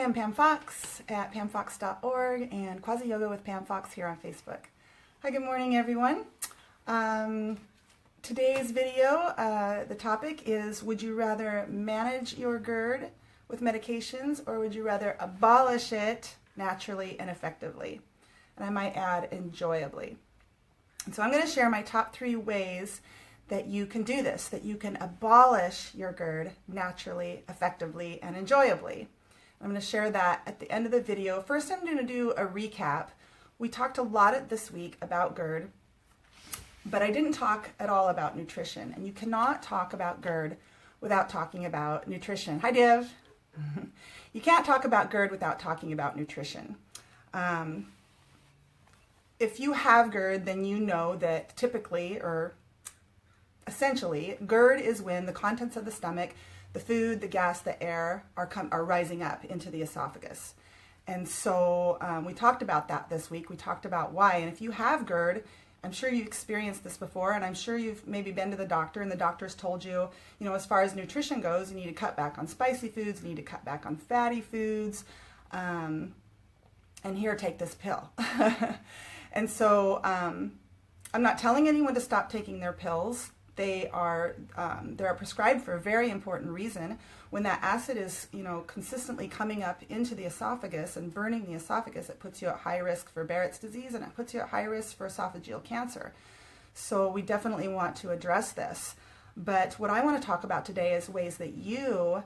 I'm Pam Fox at pamfox.org and Quasi Yoga with Pam Fox here on Facebook. Hi, good morning, everyone. Today's video, the topic is, would you rather manage your GERD with medications or would you rather abolish it naturally and effectively? And I might add, enjoyably. And so I'm going to share my top 3 ways that you can do this, that you can abolish your GERD naturally, effectively, and enjoyably. I'm going to share that at the end of the video. First, I'm going to do a recap. We talked a lot this week about GERD, but I didn't talk at all about nutrition. And you cannot talk about GERD without talking about nutrition. Hi, Div. You can't talk about GERD without talking about nutrition. If you have GERD, then you know that typically, or essentially, GERD is when the contents of the stomach, the food, the gas, the air are rising up into the esophagus. And so we talked about that this week. We talked about why. And if you have GERD, I'm sure you've experienced this before, and I'm sure you've maybe been to the doctor and the doctor's told you, as far as nutrition goes, you need to cut back on spicy foods, you need to cut back on fatty foods, and here, take this pill. And so I'm not telling anyone to stop taking their pills. They are prescribed for a very important reason. When that acid is, consistently coming up into the esophagus and burning the esophagus, it puts you at high risk for Barrett's disease and it puts you at high risk for esophageal cancer. So we definitely want to address this. But what I want to talk about today is ways that you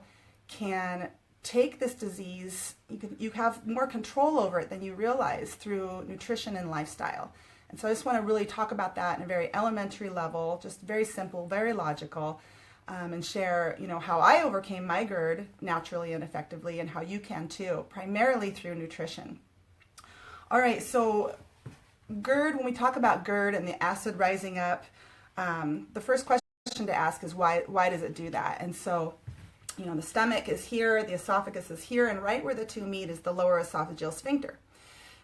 can take this disease, you have more control over it than you realize through nutrition and lifestyle. And so I just want to really talk about that in a very elementary level, just very simple, very logical, and share, how I overcame my GERD naturally and effectively and how you can too, primarily through nutrition. All right, so GERD, when we talk about GERD and the acid rising up, the first question to ask is why does it do that? And so, the stomach is here, the esophagus is here, and right where the two meet is the lower esophageal sphincter.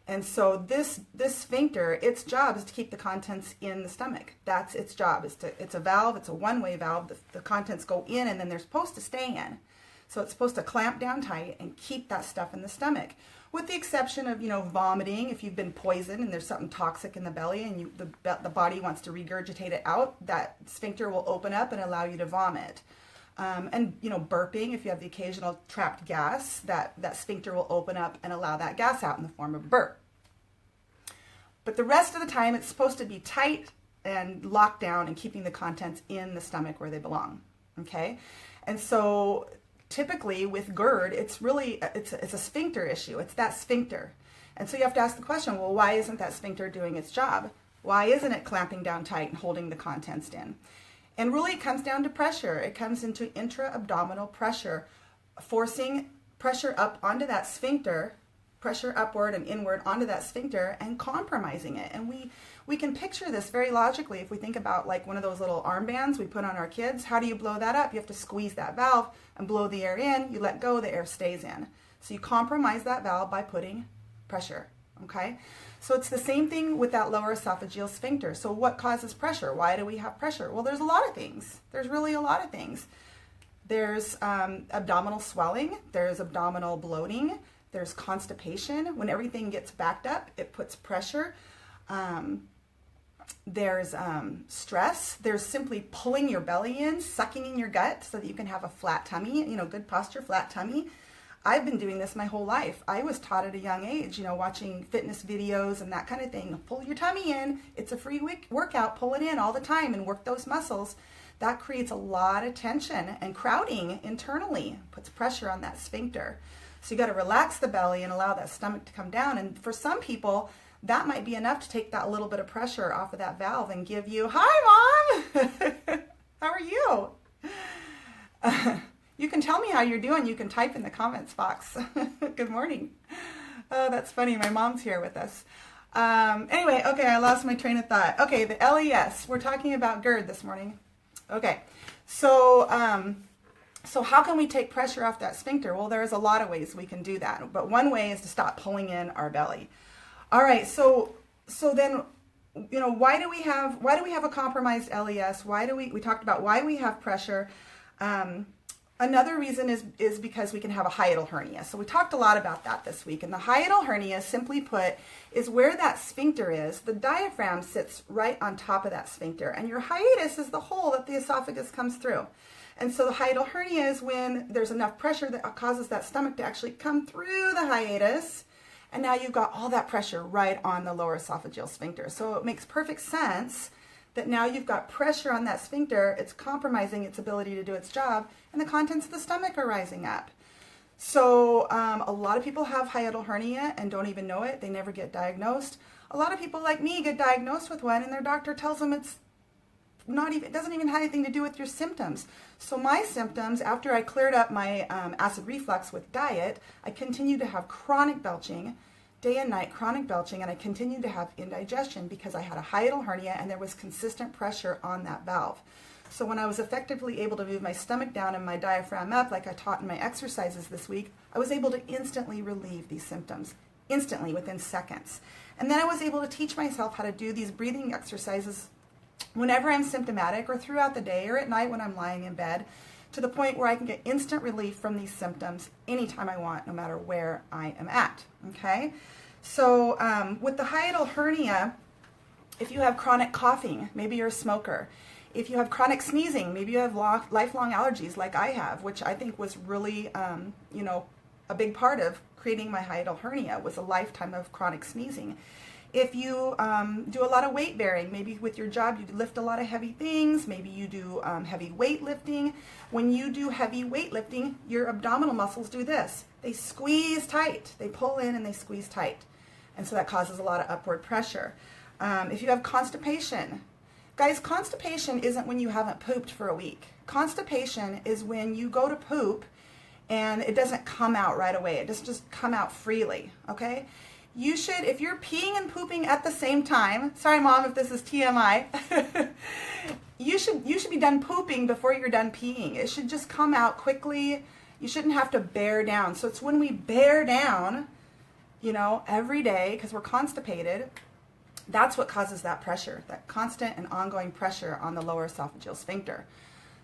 And so this sphincter, its job is to keep the contents in the stomach. That's its job. It's a valve. It's a one-way valve. The contents go in, and then they're supposed to stay in. So it's supposed to clamp down tight and keep that stuff in the stomach, with the exception of vomiting. If you've been poisoned and there's something toxic in the belly and the body wants to regurgitate it out, that sphincter will open up and allow you to vomit. And burping, if you have the occasional trapped gas, that sphincter will open up and allow that gas out in the form of a burp. But the rest of the time, it's supposed to be tight and locked down and keeping the contents in the stomach where they belong. Okay, and so typically with GERD, it's a sphincter issue. It's that sphincter, and so you have to ask the question: well, why isn't that sphincter doing its job? Why isn't it clamping down tight and holding the contents in? And really, it comes down to pressure. It comes into intra-abdominal pressure, forcing pressure up onto that sphincter, pressure upward and inward onto that sphincter, and compromising it. And we can picture this very logically if we think about like one of those little armbands we put on our kids. How do you blow that up? You have to squeeze that valve and blow the air in. You let go, the air stays in. So you compromise that valve by putting pressure. Okay, so it's the same thing with that lower esophageal sphincter. So what causes pressure? Why do we have pressure? Well, there's a lot of things. There's really a lot of things. There's abdominal swelling. There's abdominal bloating. There's constipation. When everything gets backed up, it puts pressure. There's stress. There's simply pulling your belly in, sucking in your gut so that you can have a flat tummy, good posture, flat tummy. I've been doing this my whole life. I was taught at a young age, watching fitness videos and that kind of thing. Pull your tummy in. It's a free workout. Pull it in all the time and work those muscles. That creates a lot of tension and crowding internally. Puts pressure on that sphincter. So you got to relax the belly and allow that stomach to come down. And for some people, that might be enough to take that little bit of pressure off of that valve and give you, hi, Mom. How are you? You can tell me how you're doing. You can type in the comments box. Good morning. Oh, that's funny. My mom's here with us. Anyway, okay, I lost my train of thought. Okay, the LES. We're talking about GERD this morning. Okay, so how can we take pressure off that sphincter? Well, there's a lot of ways we can do that, but one way is to stop pulling in our belly. All right, so then, why do we have a compromised LES? We talked about why we have pressure. Another reason is because we can have a hiatal hernia. So we talked a lot about that this week. And the hiatal hernia, simply put, is where that sphincter is. The diaphragm sits right on top of that sphincter. And your hiatus is the hole that the esophagus comes through. And so the hiatal hernia is when there's enough pressure that causes that stomach to actually come through the hiatus. And now you've got all that pressure right on the lower esophageal sphincter. So it makes perfect sense that now you've got pressure on that sphincter, it's compromising its ability to do its job, and the contents of the stomach are rising up. So a lot of people have hiatal hernia and don't even know it. They never get diagnosed. A lot of people like me get diagnosed with one and their doctor tells them it doesn't even have anything to do with your symptoms. So my symptoms, after I cleared up my acid reflux with diet, I continued to have chronic belching, day and night chronic belching, and I continued to have indigestion because I had a hiatal hernia and there was consistent pressure on that valve. So when I was effectively able to move my stomach down and my diaphragm up, like I taught in my exercises this week, I was able to instantly relieve these symptoms, instantly, within seconds. And then I was able to teach myself how to do these breathing exercises whenever I'm symptomatic or throughout the day or at night when I'm lying in bed, to the point where I can get instant relief from these symptoms anytime I want, no matter where I am at, okay? So with the hiatal hernia, if you have chronic coughing, maybe you're a smoker. If you have chronic sneezing, maybe you have lifelong allergies like I have, which I think was really, a big part of creating my hiatal hernia was a lifetime of chronic sneezing. If you do a lot of weight bearing, maybe with your job you lift a lot of heavy things, maybe you do heavy weightlifting. When you do heavy weightlifting, your abdominal muscles do this. They squeeze tight. They pull in and they squeeze tight. And so that causes a lot of upward pressure. If you have constipation, guys, constipation isn't when you haven't pooped for a week. Constipation is when you go to poop and it doesn't come out right away. It doesn't just come out freely, okay? You should, if you're peeing and pooping at the same time, sorry mom if this is TMI, you should be done pooping before you're done peeing. It should just come out quickly. You shouldn't have to bear down. So it's when we bear down, every day, because we're constipated, that's what causes that pressure, that constant and ongoing pressure on the lower esophageal sphincter.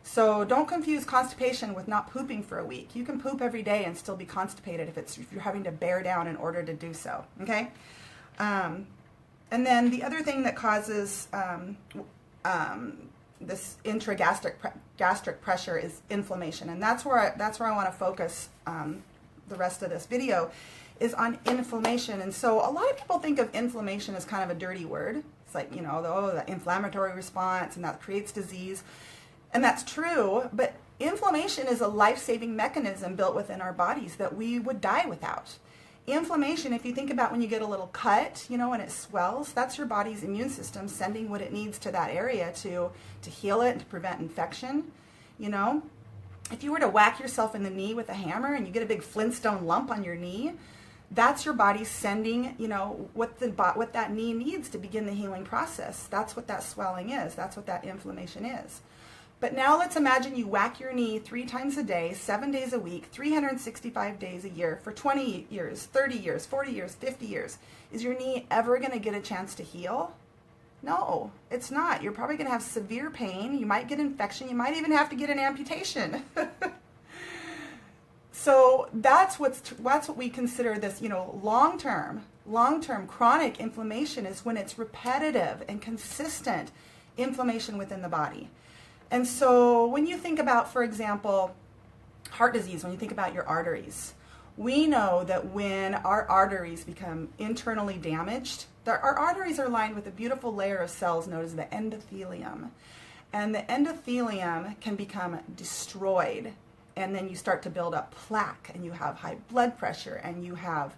So don't confuse constipation with not pooping for a week. You can poop every day and still be constipated if you're having to bear down in order to do so, okay? And then the other thing that causes this gastric pressure is inflammation, and that's where I want to focus the rest of this video, is on inflammation. And so a lot of people think of inflammation as kind of a dirty word. It's like, the inflammatory response, and that creates disease. And that's true, but inflammation is a life-saving mechanism built within our bodies that we would die without. Inflammation, if you think about when you get a little cut, and it swells, that's your body's immune system sending what it needs to that area to heal it and to prevent infection, If you were to whack yourself in the knee with a hammer and you get a big Flintstone lump on your knee, that's your body sending, what that knee needs to begin the healing process. That's what that swelling is. That's what that inflammation is. But now let's imagine you whack your knee 3 times a day, 7 days a week, 365 days a year for 20 years, 30 years, 40 years, 50 years. Is your knee ever going to get a chance to heal? No, it's not. You're probably going to have severe pain. You might get infection. You might even have to get an amputation. So that's what we consider this, long-term chronic inflammation is when it's repetitive and consistent inflammation within the body. And so when you think about, for example, heart disease, when you think about your arteries, we know that when our arteries become internally damaged, our arteries are lined with a beautiful layer of cells known as the endothelium. And the endothelium can become destroyed, and then you start to build up plaque, and you have high blood pressure, and you have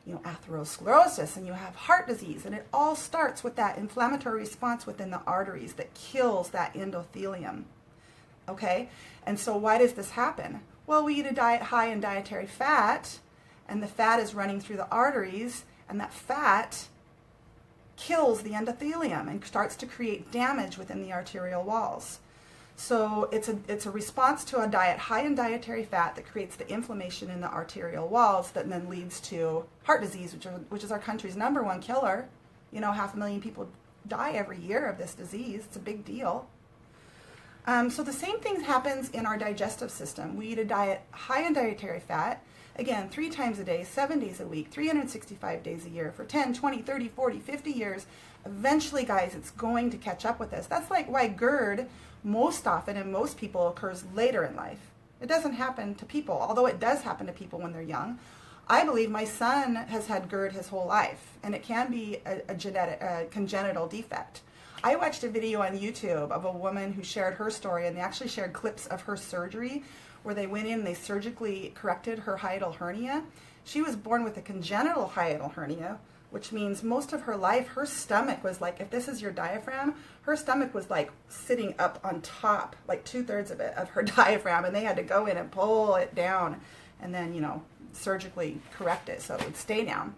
atherosclerosis, and you have heart disease, and it all starts with that inflammatory response within the arteries that kills that endothelium, okay? And so why does this happen? Well, we eat a diet high in dietary fat, and the fat is running through the arteries, and that fat kills the endothelium and starts to create damage within the arterial walls. So it's a response to a diet high in dietary fat that creates the inflammation in the arterial walls that then leads to heart disease, which is our country's #1 killer. 500,000 people die every year of this disease. It's a big deal. So the same thing happens in our digestive system. We eat a diet high in dietary fat, again, 3 times a day, 7 days a week, 365 days a year for 10, 20, 30, 40, 50 years. Eventually, guys, it's going to catch up with us. That's like why GERD most often in most people occurs later in life. It doesn't happen to people, although it does happen to people when they're young. I believe my son has had GERD his whole life, and it can be a congenital defect. I watched a video on YouTube of a woman who shared her story, and they actually shared clips of her surgery where they went in and they surgically corrected her hiatal hernia. She was born with a congenital hiatal hernia, which means most of her life her stomach was like, if this is your diaphragm, her stomach was like sitting up on top, like 2/3 of it, of her diaphragm, and they had to go in and pull it down and then, you know, surgically correct it so it would stay down.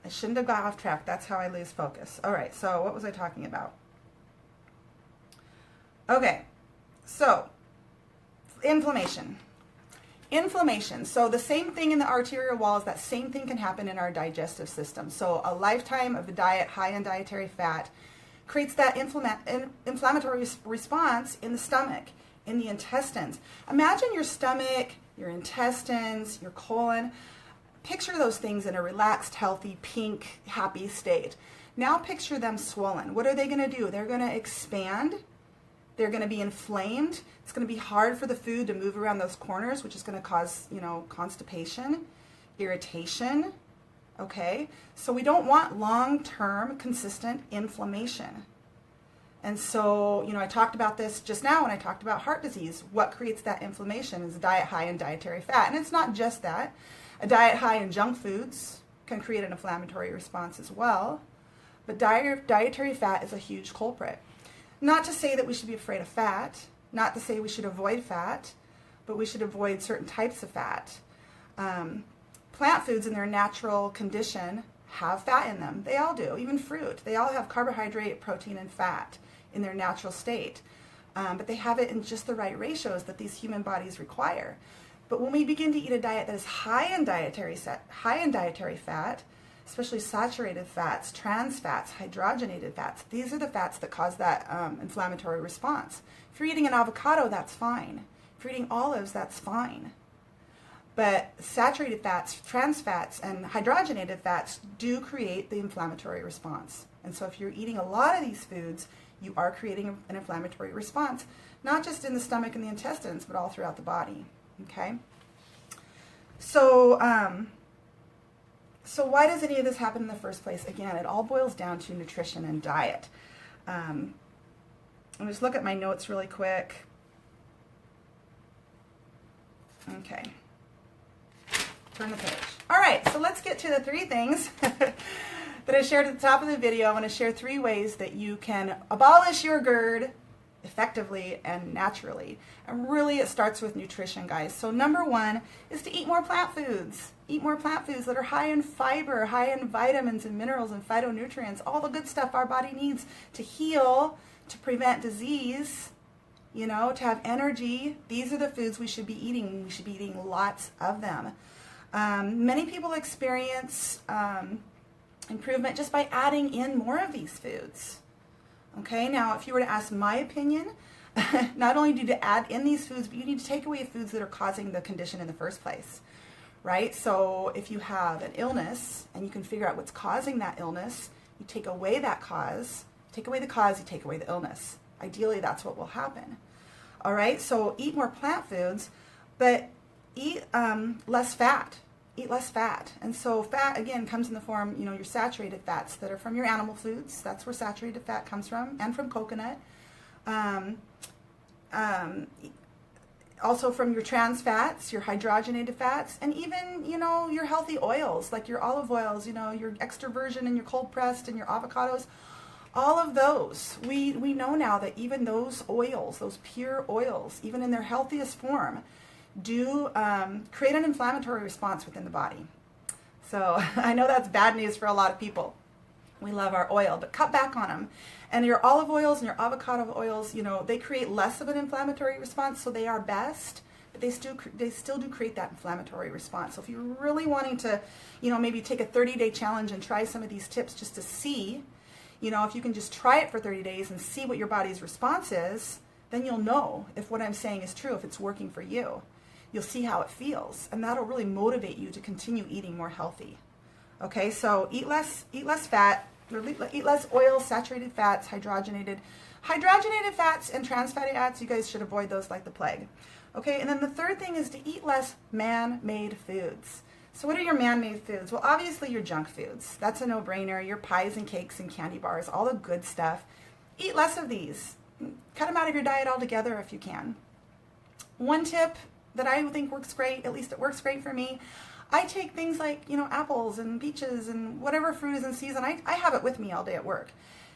I shouldn't have got off track. That's how I lose focus. All right, so what was I talking about? Okay, so inflammation. Inflammation. So the same thing in the arterial walls, that same thing can happen in our digestive system. So a lifetime of a diet high in dietary fat creates that inflammatory response in the stomach, in the intestines. Imagine your stomach, your intestines, your colon. Picture those things in a relaxed, healthy, pink, happy state. Now picture them swollen. What are they going to do? They're going to expand. They're going to be inflamed. It's going to be hard for the food to move around those corners, which is going to cause, you know, constipation, irritation. Okay? So we don't want long-term, consistent inflammation. And so, you know, I talked about this just now when I talked about heart disease. What creates that inflammation is a diet high in dietary fat. And it's not just that. A diet high in junk foods can create an inflammatory response as well. But dietary fat is a huge culprit. Not to say that we should be afraid of fat, not to say we should avoid fat, but we should avoid certain types of fat. Plant foods in their natural condition have fat in them. They all do, even fruit. They all have carbohydrate, protein, and fat in their natural state. But they have it in just the right ratios that these human bodies require. But when we begin to eat a diet that is high in dietary fat, especially saturated fats, trans fats, hydrogenated fats, these are the fats that cause that inflammatory response. If you're eating an avocado, that's fine. If you're eating olives, that's fine. But saturated fats, trans fats, and hydrogenated fats do create the inflammatory response. And so if you're eating a lot of these foods, you are creating an inflammatory response, not just in the stomach and the intestines, but all throughout the body. Okay? So why does any of this happen in the first place? Again, it all boils down to nutrition and diet. Let me just look at my notes really quick. Okay. Turn the page. All right, so let's get to the 3 things that I shared at the top of the video. I want to share 3 ways that you can abolish your GERD effectively and naturally. And really it starts with nutrition, guys. So number 1 is to eat more plant foods. Eat more plant foods that are high in fiber, high in vitamins and minerals and phytonutrients, all the good stuff our body needs to heal, to prevent disease, you know, to have energy. These are the foods we should be eating. We should be eating lots of them. Many people experience improvement just by adding in more of these foods. Okay, now if you were to ask my opinion, not only do you need to add in these foods, but you need to take away foods that are causing the condition in the first place, right? So if you have an illness and you can figure out what's causing that illness, you take away that cause, take away the cause, you take away the illness. Ideally, that's what will happen. All right, so eat more plant foods, but eat less fat. Eat less fat. And so fat, again, comes in the form, you know, your saturated fats that are from your animal foods. That's where saturated fat comes from, and from coconut. Also from your trans fats, your hydrogenated fats, and even, you know, your healthy oils, like your olive oils, you know, your extra virgin and your cold pressed and your avocados. All of those, we know now that even those oils, those pure oils, even in their healthiest form, do create an inflammatory response within the body. So I know that's bad news for a lot of people. We love our oil, but cut back on them. And your olive oils and your avocado oils, you know, they create less of an inflammatory response, so they are best, but they still do create that inflammatory response. So if you're really wanting to, you know, maybe take a 30-day challenge and try some of these tips just to see, You know, if you can just try it for 30 days and see what your body's response is, then you'll know if what I'm saying is true, if it's working for you. You'll see how it feels, and that'll really motivate you to continue eating more healthy. Okay, so eat less fat, or eat less oil, saturated fats, hydrogenated fats, and trans fatty acids. You guys should avoid those like the plague. Okay, and then the third thing is to eat less man-made foods. So what are your man-made foods? Well, obviously your junk foods. That's a no-brainer. Your pies and cakes and candy bars, all the good stuff. Eat less of these. Cut them out of your diet altogether if you can. One tip that I think works great, at least it works great for me, I take things like, you know, apples and peaches and whatever fruit is in season. I have it with me all day at work.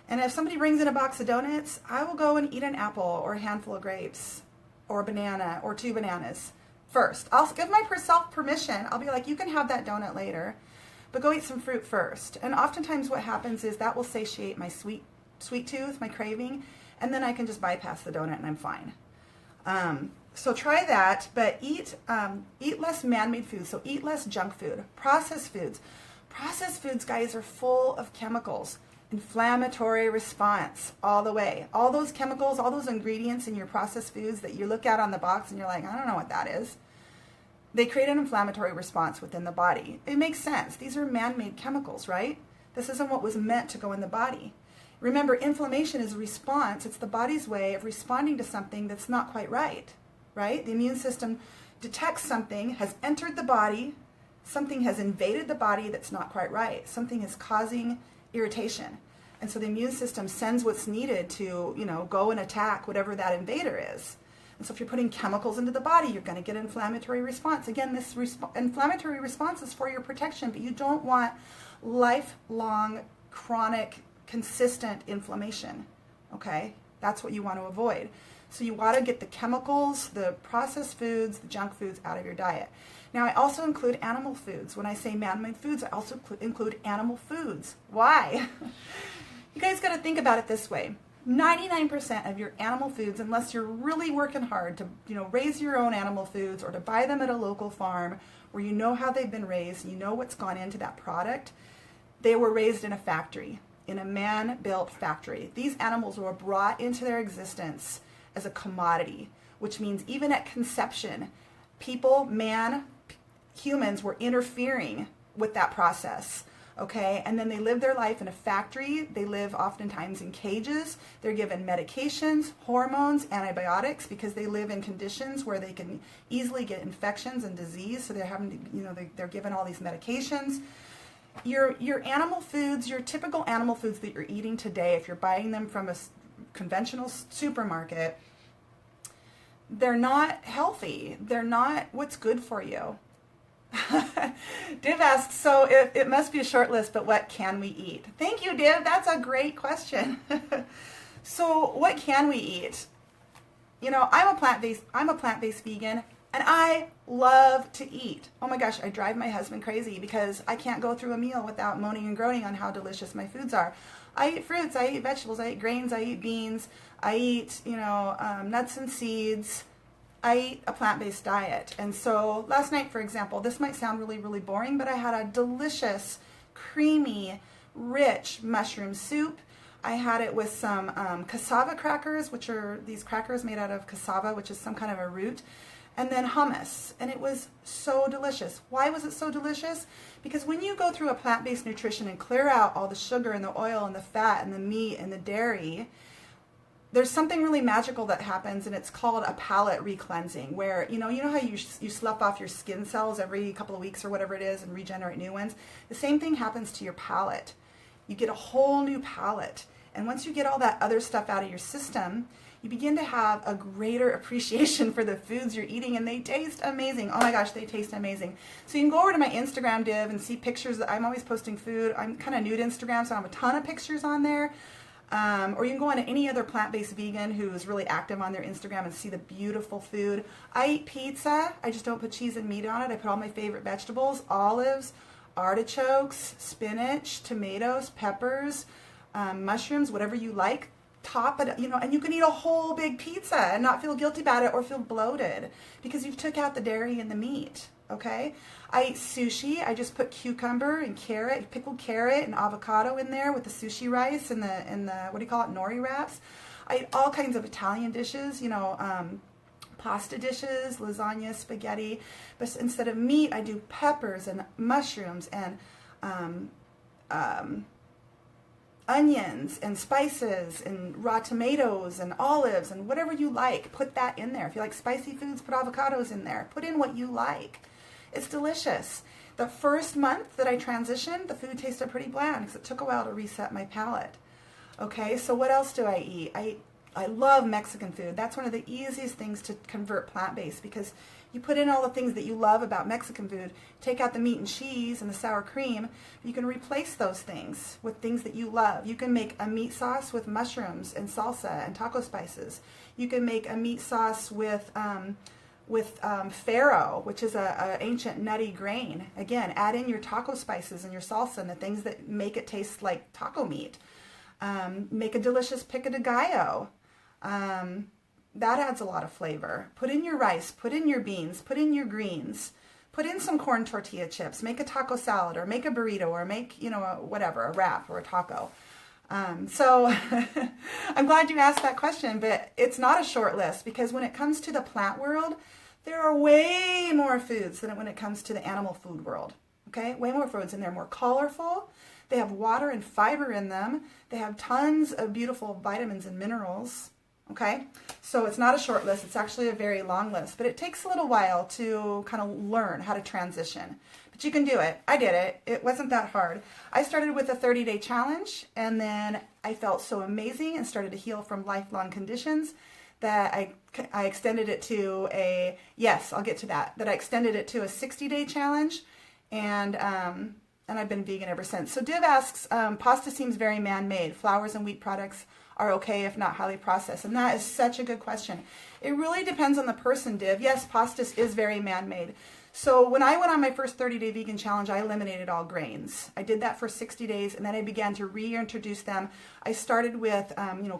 And if somebody brings in a box of donuts, I will go and eat an apple or a handful of grapes or a banana or 2 bananas first. I'll give myself permission. I'll be like, you can have that donut later, but go eat some fruit first. And oftentimes what happens is that will satiate my sweet tooth, my craving, and then I can just bypass the donut and I'm fine. So try that, but eat less man-made food. So eat less junk food, processed foods. Processed foods, guys, are full of chemicals. Inflammatory response all the way. All those chemicals, all those ingredients in your processed foods that you look at on the box and you're like, I don't know what that is. They create an inflammatory response within the body. It makes sense. These are man-made chemicals, right? This isn't what was meant to go in the body. Remember, inflammation is a response. It's the body's way of responding to something that's not quite right, right? The immune system detects something has entered the body, something has invaded the body that's not quite right. Something is causing irritation. And so the immune system sends what's needed to, you know, go and attack whatever that invader is. And so if you're putting chemicals into the body, you're going to get an inflammatory response. Again, this inflammatory response is for your protection, but you don't want lifelong, chronic, consistent inflammation. Okay? That's what you want to avoid. So you want to get the chemicals, the processed foods, the junk foods out of your diet. Now, I also include animal foods. When I say man-made foods, I also include animal foods. Why? You guys got to think about it this way. 99% of your animal foods, unless you're really working hard to, you know, raise your own animal foods or to buy them at a local farm where you know how they've been raised, you know what's gone into that product, they were raised in a factory, in a man-built factory. These animals were brought into their existence as a commodity, which means even at conception, humans were interfering with that process, okay? And then they live their life in a factory. They live oftentimes in cages. They're given medications, hormones, antibiotics, because they live in conditions where they can easily get infections and disease. So they're having to, you know, they're given all these medications. Your animal foods, your typical animal foods that you're eating today, if you're buying them from a conventional supermarket, they're not healthy. They're not what's good for you. Div asks, so it must be a short list, but what can we eat? Thank you, Div. That's a great question. So what can we eat? You know, I'm a plant-based vegan, and I love to eat. Oh my gosh, I drive my husband crazy because I can't go through a meal without moaning and groaning on how delicious my foods are. I eat fruits, I eat vegetables, I eat grains, I eat beans, I eat, you know, nuts and seeds. I eat a plant-based diet. And so last night, for example, this might sound really, really boring, but I had a delicious, creamy, rich mushroom soup. I had it with some cassava crackers, which are these crackers made out of cassava, which is some kind of a root, and then hummus. And it was so delicious. Why was it so delicious? Because when you go through a plant-based nutrition and clear out all the sugar and the oil and the fat and the meat and the dairy, there's something really magical that happens, and it's called a palate re-cleansing, where, you know how you slough off your skin cells every couple of weeks or whatever it is and regenerate new ones? The same thing happens to your palate. You get a whole new palate. And once you get all that other stuff out of your system, you begin to have a greater appreciation for the foods you're eating, and they taste amazing. Oh my gosh, they taste amazing. So you can go over to my Instagram, Div, and see pictures. I'm always posting food. I'm kind of new to Instagram, so I have a ton of pictures on there. Or you can go on to any other plant-based vegan who is really active on their Instagram and see the beautiful food. I eat pizza. I just don't put cheese and meat on it. I put all my favorite vegetables: olives, artichokes, spinach, tomatoes, peppers, mushrooms, whatever you like. top it, you know, and you can eat a whole big pizza and not feel guilty about it or feel bloated because you've took out the dairy and the meat. Okay, I eat sushi. I just put cucumber and carrot, pickled carrot and avocado in there with the sushi rice and the what do you call it, nori wraps. I eat all kinds of Italian dishes, you know, pasta dishes, lasagna, spaghetti. But instead of meat, I do peppers and mushrooms and onions and spices and raw tomatoes and olives and whatever you like. Put that in there. If you like spicy foods, put avocados in there. Put in what you like. It's delicious. The first month that I transitioned, the food tasted pretty bland because it took a while to reset my palate. Okay, so what else do I eat? I love Mexican food. That's one of the easiest things to convert plant-based because you put in all the things that you love about Mexican food, take out the meat and cheese and the sour cream, you can replace those things with things that you love. You can make a meat sauce with mushrooms and salsa and taco spices. You can make a meat sauce with farro, which is a ancient nutty grain. Again, add in your taco spices and your salsa and the things that make it taste like taco meat. Make a delicious pico de gallo. That adds a lot of flavor. Put in your rice, put in your beans, put in your greens, put in some corn tortilla chips, make a taco salad or make a burrito or make, you know, whatever, a wrap or a taco. So I'm glad you asked that question, but it's not a short list because when it comes to the plant world, there are way more foods than when it comes to the animal food world. Okay, way more foods, and they're more colorful. They have water and fiber in them. They have tons of beautiful vitamins and minerals. Okay, so it's not a short list. It's actually a very long list, but it takes a little while to kind of learn how to transition. But you can do it. I did it. It wasn't that hard. I started with a 30-day challenge, and then I felt so amazing and started to heal from lifelong conditions that I extended it to a, yes, I'll get to that, I extended it to a 60-day challenge, and I've been vegan ever since. So Div asks, pasta seems very man-made. Flours and wheat products are okay if not highly processed. And that is such a good question. It really depends on the person, Div. Yes, pasta is very man-made. So when I went on my first 30-day vegan challenge, I eliminated all grains. I did that for 60 days, and then I began to reintroduce them. I started with,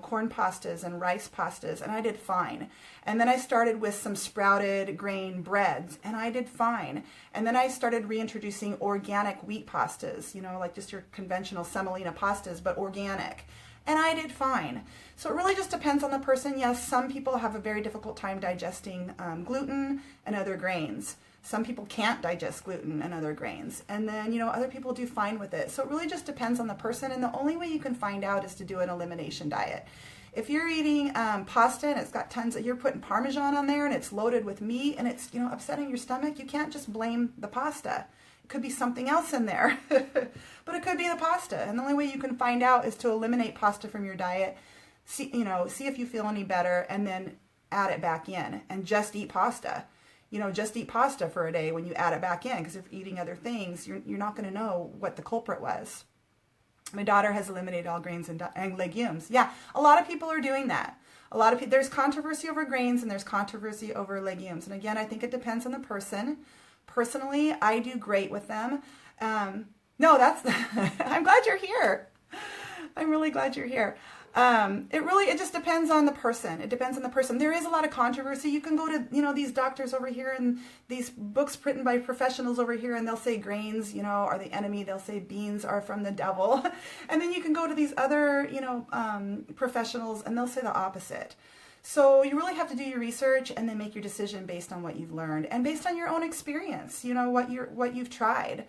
corn pastas and rice pastas, and I did fine. And then I started with some sprouted grain breads, and I did fine. And then I started reintroducing organic wheat pastas, you know, like just your conventional semolina pastas, but organic. And I did fine. So it really just depends on the person. Yes, some people have a very difficult time digesting gluten and other grains. Some people can't digest gluten and other grains. And then, you know, other people do fine with it. So it really just depends on the person. And the only way you can find out is to do an elimination diet. If you're eating pasta and it's got tons of, you're putting Parmesan on there and it's loaded with meat and it's, you know, upsetting your stomach, you can't just blame the pasta. It could be something else in there, but it could be the pasta. And the only way you can find out is to eliminate pasta from your diet, see if you feel any better, and then add it back in and just eat pasta. You know, just eat pasta for a day when you add it back in, because if you're eating other things, you're not going to know what the culprit was. My daughter has eliminated all grains and legumes. Yeah, a lot of people are doing that. A lot of people, there's controversy over grains and there's controversy over legumes. And again, I think it depends on the person. Personally, I do great with them. I'm glad you're here. I'm really glad you're here. It just depends on the person. It depends on the person. There is a lot of controversy. You can go to, you know, these doctors over here and these books written by professionals over here, and they'll say grains, you know, are the enemy. They'll say beans are from the devil. And then you can go to these other, you know, professionals, and they'll say the opposite. So you really have to do your research and then make your decision based on what you've learned and based on your own experience, you know, what you've tried.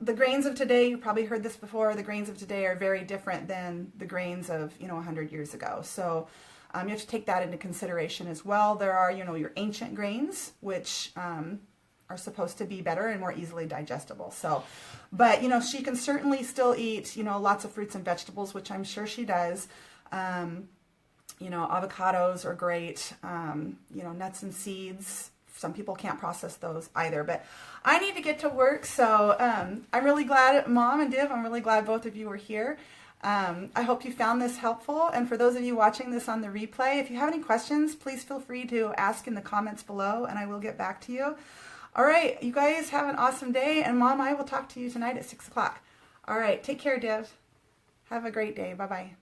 The grains of today, you probably heard this before, the grains of today are very different than the grains of, you know, 100 years ago. So you have to take that into consideration as well. There are, you know, your ancient grains, which are supposed to be better and more easily digestible. So, but, you know, she can certainly still eat, you know, lots of fruits and vegetables, which I'm sure she does. You know, avocados are great, you know, nuts and seeds. Some people can't process those either, but I need to get to work. So I'm really glad, Mom and Div, I'm really glad both of you were here. I hope you found this helpful. And for those of you watching this on the replay, if you have any questions, please feel free to ask in the comments below and I will get back to you. All right, you guys have an awesome day. And Mom, I will talk to you tonight at 6 o'clock. All right, take care, Div. Have a great day. Bye-bye.